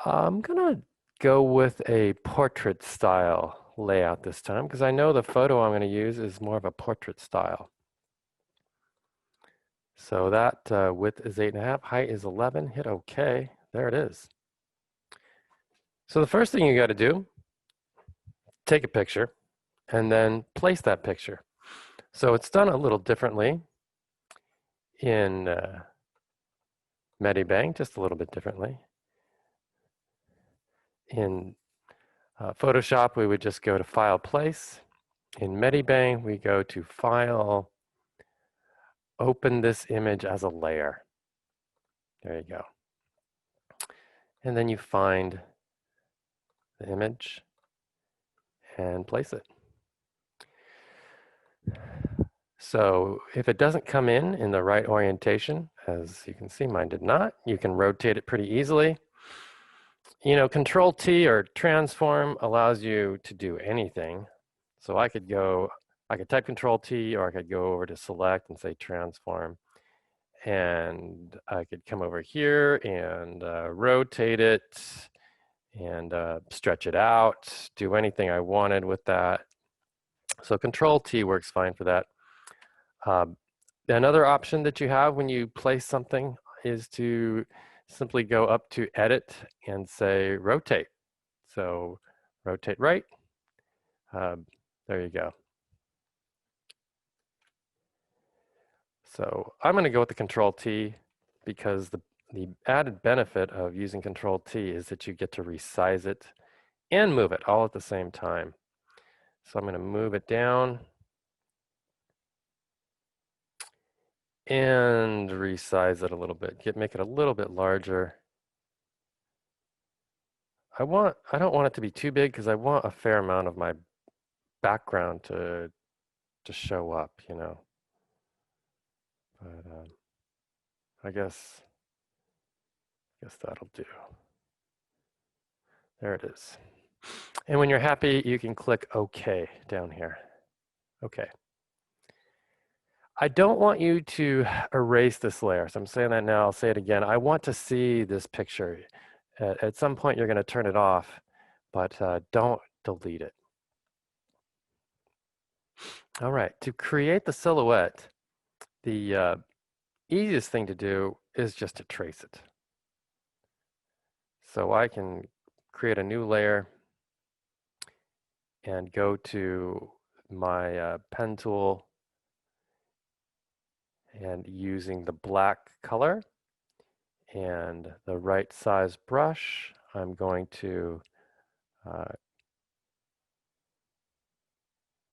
I'm gonna go with a portrait style layout this time because I know the photo I'm gonna use is more of a portrait style. So that width is 8.5, height is 11, hit OK. There it is. So the first thing you gotta do, take a picture and then place that picture. So it's done a little differently in Medibang, just a little bit differently. In Photoshop, we would just go to File, Place. In Medibang, we go to File, Open this image as a layer. There you go. And then you find the image and place it. So if it doesn't come in the right orientation, as you can see, mine did not, you can rotate it pretty easily. You know, Control T or transform allows you to do anything. So I could type Control T, or I could go over to select and say transform. And I could come over here and rotate it and stretch it out, do anything I wanted with that. So Control T works fine for that. Another option that you have when you place something is to simply go up to Edit and say Rotate. So rotate right. There you go. So I'm going to go with the Control T because the added benefit of using Control T is that you get to resize it and move it all at the same time. So I'm going to move it down and resize it a little bit, make it a little bit larger. I don't want it to be too big because I want a fair amount of my background to show up, you know. But I guess that'll do. There it is. And when you're happy, you can click OK down here. OK. I don't want you to erase this layer. So I'm saying that now, I'll say it again. I want to see this picture. At some point, you're going to turn it off, but don't delete it. All right, to create the silhouette, the easiest thing to do is just to trace it. So I can create a new layer and go to my pen tool, and using the black color and the right size brush, I'm going to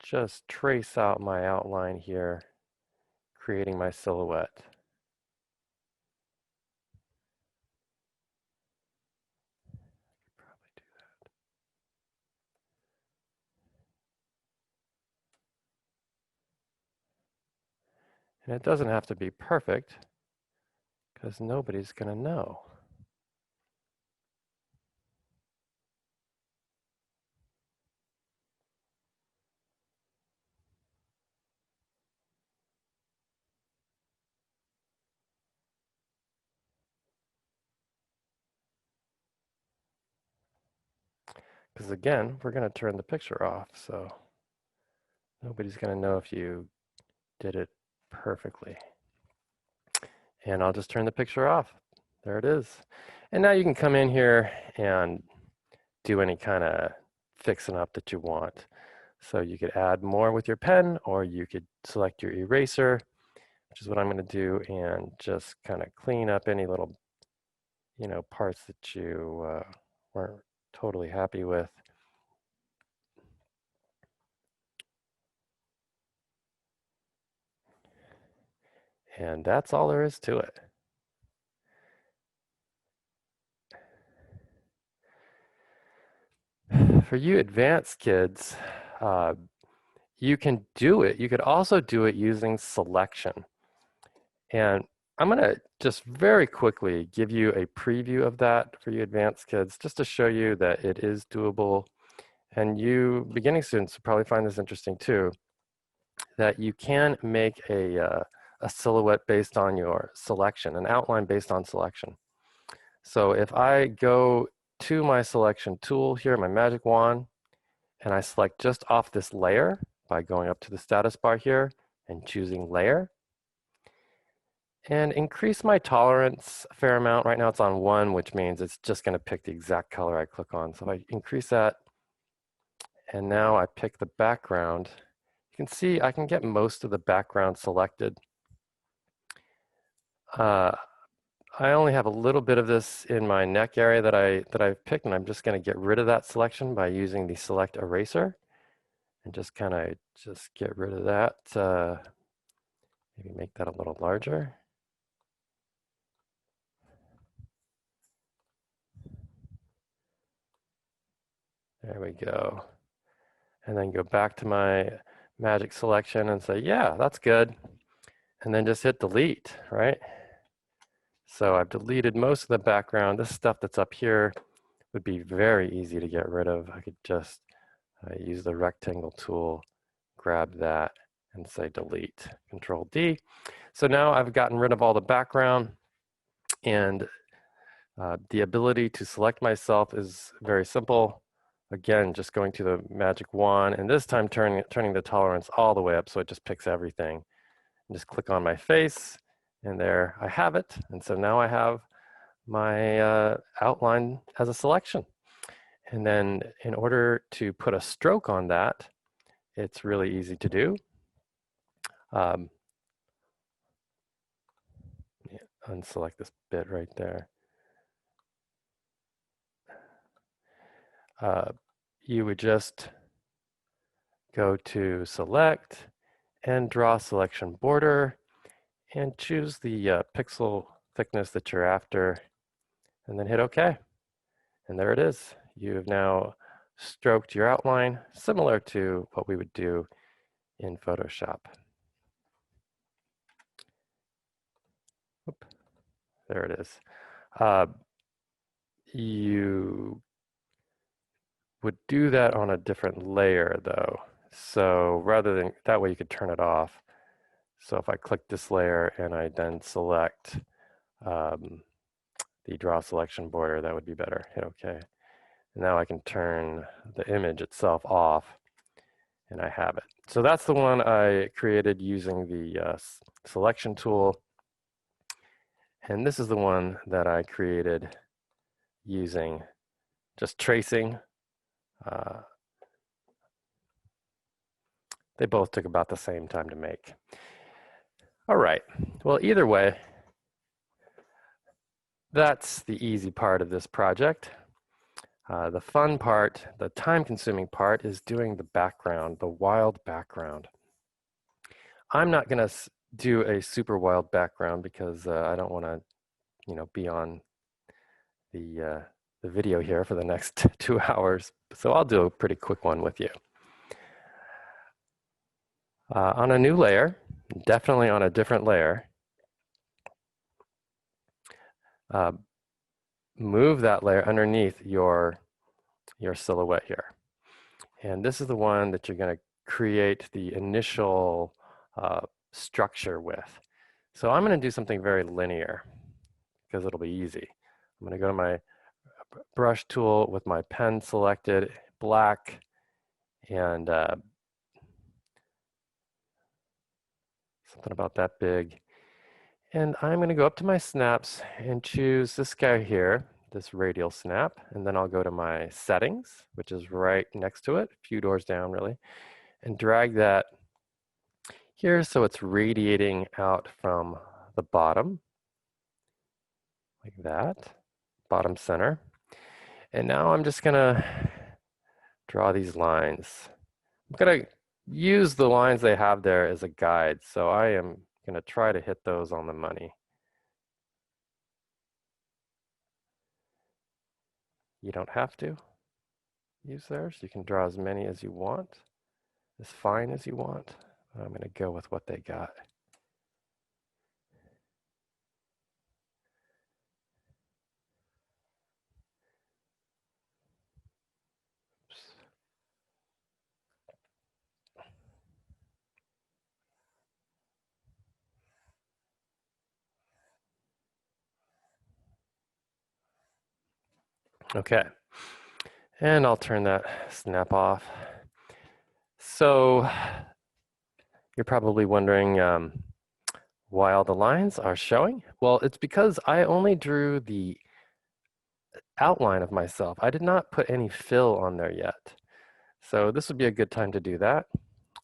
just trace out my outline here, creating my silhouette. Probably do that. And it doesn't have to be perfect because nobody's going to know. Because again, we're going to turn the picture off, so nobody's going to know if you did it perfectly. And I'll just turn the picture off. There it is. And now you can come in here and do any kind of fixing up that you want. So you could add more with your pen, or you could select your eraser, which is what I'm going to do, and just kind of clean up any little, you know, parts that you weren't totally happy with. And that's all there is to it. For you advanced kids, you can do it. You could also do it using selection. And I'm going to just very quickly give you a preview of that for you advanced kids, just to show you that it is doable. And you beginning students will probably find this interesting too, that you can make a silhouette based on your selection, an outline based on selection. So if I go to my selection tool here, my magic wand, and I select just off this layer by going up to the status bar here and choosing layer. And increase my tolerance a fair amount. Right now it's on 1, which means it's just going to pick the exact color I click on. So if I increase that, and now I pick the background, you can see I can get most of the background selected. I only have a little bit of this in my neck area that I've picked, and I'm just going to get rid of that selection by using the select eraser and just kind of get rid of that. Maybe make that a little larger. There we go. And then go back to my magic selection and say, yeah, that's good. And then just hit delete, right? So I've deleted most of the background. This stuff that's up here would be very easy to get rid of. I could just use the rectangle tool, grab that, and say delete, Control D. So now I've gotten rid of all the background, and the ability to select myself is very simple. Again, just going to the magic wand, and this time turning the tolerance all the way up so it just picks everything. And just click on my face, and there I have it. And so now I have my outline as a selection. And then in order to put a stroke on that, it's really easy to do. Unselect this bit right there. You would just go to select and draw selection border and choose the pixel thickness that you're after, and then hit OK. And there it is. You have now stroked your outline similar to what we would do in Photoshop. Oop, there it is. You would do that on a different layer though. So rather than, that way you could turn it off. So if I click this layer and I then select the draw selection border, that would be better. Hit OK. Now I can turn the image itself off, and I have it. So that's the one I created using the selection tool. And this is the one that I created using just tracing. They both took about the same time to make. All right, well, either way, that's the easy part of this project. The fun part, the time-consuming part, is doing the background, the wild background. I'm not going to do a super wild background because I don't want to, be on the video here for the next 2 hours. So I'll do a pretty quick one with you. On a new layer, definitely on a different layer, move that layer underneath your silhouette here. And this is the one that you're going to create the initial structure with. So I'm going to do something very linear because it'll be easy. I'm going to go to my brush tool with my pen selected, black, and something about that big. And I'm going to go up to my snaps and choose this guy here, this radial snap, and then I'll go to my settings, which is right next to it, a few doors down really, and drag that here so it's radiating out from the bottom, like that, bottom center. And now I'm just going to draw these lines. I'm going to use the lines they have there as a guide, so I am going to try to hit those on the money. You don't have to use theirs. You can draw as many as you want, as fine as you want. I'm going to go with what they got. Oops. Okay, and I'll turn that snap off. So you're probably wondering why all the lines are showing. Well, it's because I only drew the outline of myself. I did not put any fill on there yet. So this would be a good time to do that.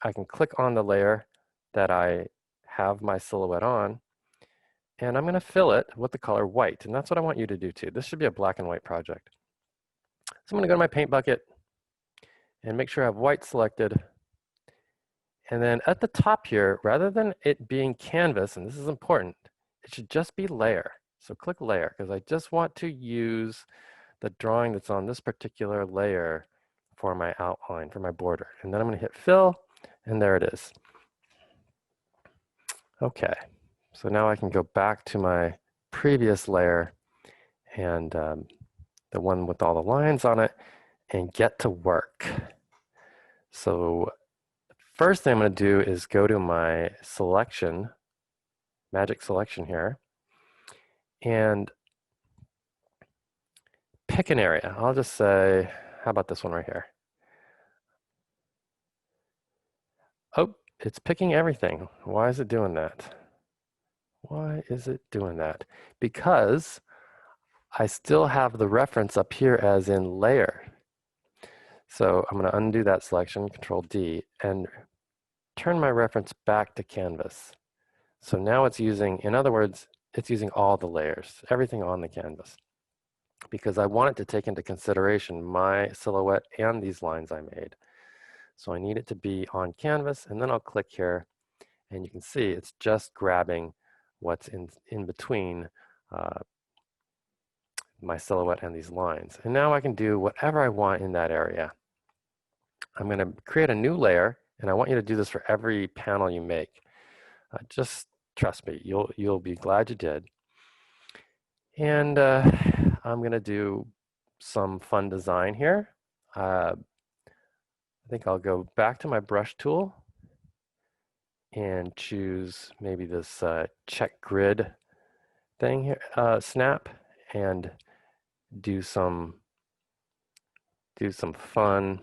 I can click on the layer that I have my silhouette on, and I'm going to fill it with the color white, and that's what I want you to do too. This should be a black and white project. So I'm going to go to my paint bucket and make sure I have white selected. And then at the top here, rather than it being canvas, and this is important, it should just be layer. So click layer, because I just want to use the drawing that's on this particular layer for my outline, for my border. And then I'm going to hit fill, and there it is. Okay, so now I can go back to my previous layer and the one with all the lines on it and get to work. So first thing I'm going to do is go to my selection, magic selection here, and pick an area. I'll just say, how about this one right here? Oh, it's picking everything. Why is it doing that? Why is it doing that? Because I still have the reference up here as in layer. So I'm going to undo that selection, Control D, and turn my reference back to canvas. So now it's using, in other words, it's using all the layers, everything on the canvas, because I want it to take into consideration my silhouette and these lines I made. So I need it to be on canvas, and then I'll click here, and you can see it's just grabbing what's in between my silhouette and these lines. And now I can do whatever I want in that area. I'm going to create a new layer, and I want you to do this for every panel you make. Just trust me, you'll be glad you did. And I'm going to do some fun design here. I think I'll go back to my brush tool and choose maybe this check grid thing here, snap, and do some fun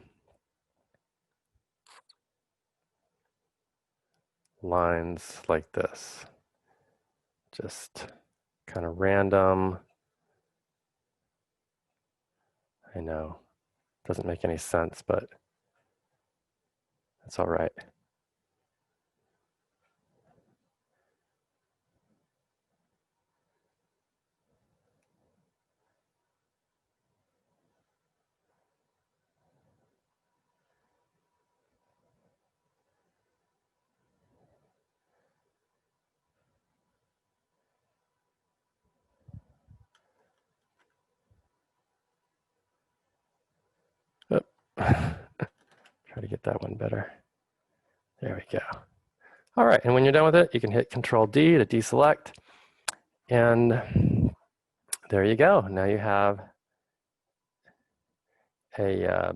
lines like this. Just kind of random. I know, doesn't make any sense, but that's all right. Oh. Try to get that one better. There we go. All right, and when you're done with it, you can hit Control D to deselect, and there you go. Now you have a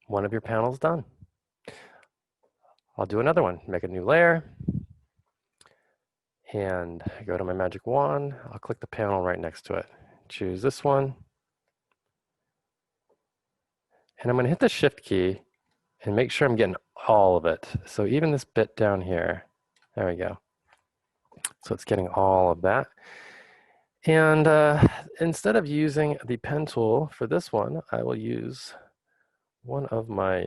one of your panels done. I'll do another one. Make a new layer, and go to my magic wand. I'll click the panel right next to it. Choose this one, and I'm going to hit the Shift key and make sure I'm getting all of it. So even this bit down here, there we go. So it's getting all of that. And instead of using the pen tool for this one, I will use one of my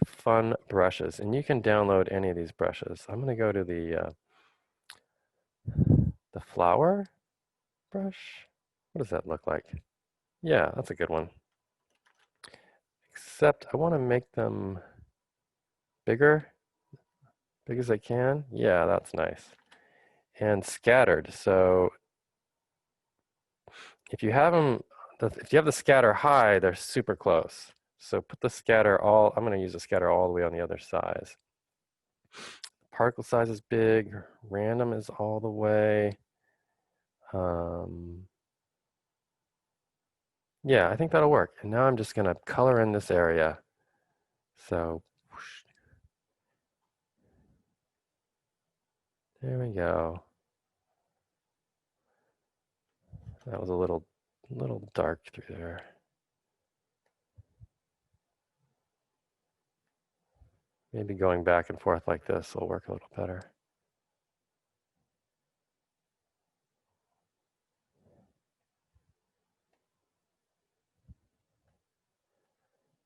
fun brushes. And you can download any of these brushes. I'm going to go to the flower brush. What does that look like? Yeah, that's a good one. Except I want to make them bigger, big as I can. Yeah, that's nice. And scattered. So if you have them, if you have the scatter high, they're super close. So put the scatter all, I'm going to use the scatter all the way on the other side. Particle size is big, random is all the way. Yeah, I think that'll work. And now I'm just going to color in this area. So whoosh, there we go. That was a little a little dark through there. Maybe going back and forth like this will work a little better.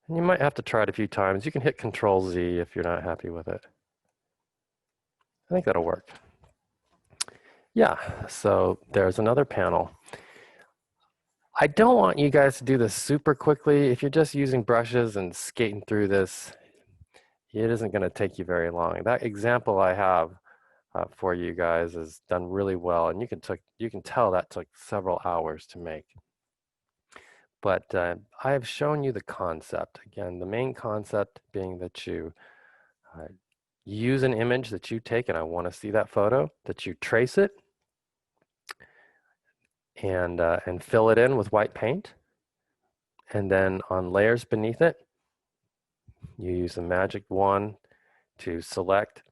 And you might have to try it a few times. You can hit Control Z if you're not happy with it. I think that'll work. Yeah, so there's another panel. I don't want you guys to do this super quickly. If you're just using brushes and skating through this, it isn't going to take you very long. That example I have for you guys is done really well, and you can tell that took several hours to make. But I have shown you the concept. Again, the main concept being that you use an image that you take, and I want to see that photo, that you trace it and fill it in with white paint. And then on layers beneath it, you use the magic wand to select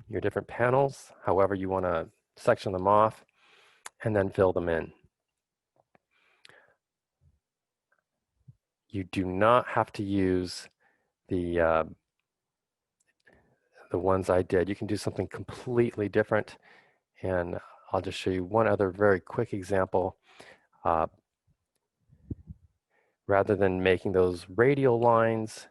your different panels, however you want to section them off, and then fill them in. You do not have to use the ones I did. You can do something completely different, and I'll just show you one other very quick example. Rather than making those radial lines,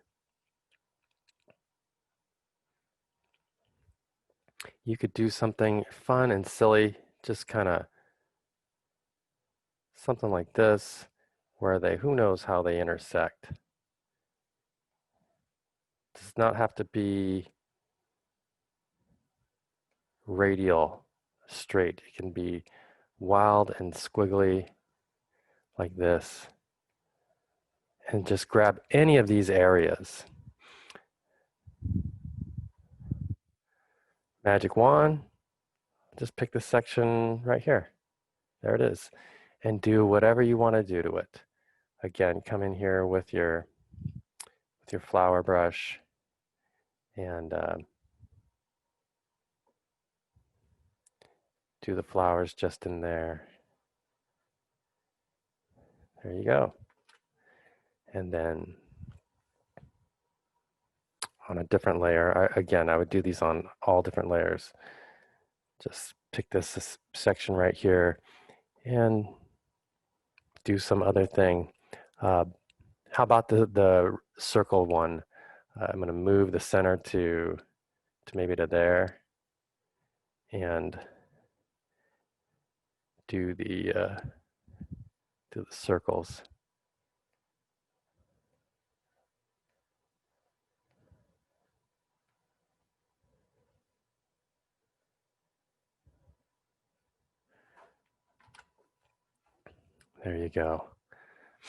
you could do something fun and silly, just kind of something like this, where who knows how they intersect. It does not have to be radial, straight. It can be wild and squiggly like this. And just grab any of these areas. Magic wand, just pick the section right here. There it is. And do whatever you want to do to it. Again, come in here with your flower brush and do the flowers just in there. There you go. And then on a different layer, again, I would do these on all different layers. Just pick this section right here and do some other thing. How about the circle one? I'm going to move the center to maybe to there and do the circles. There you go.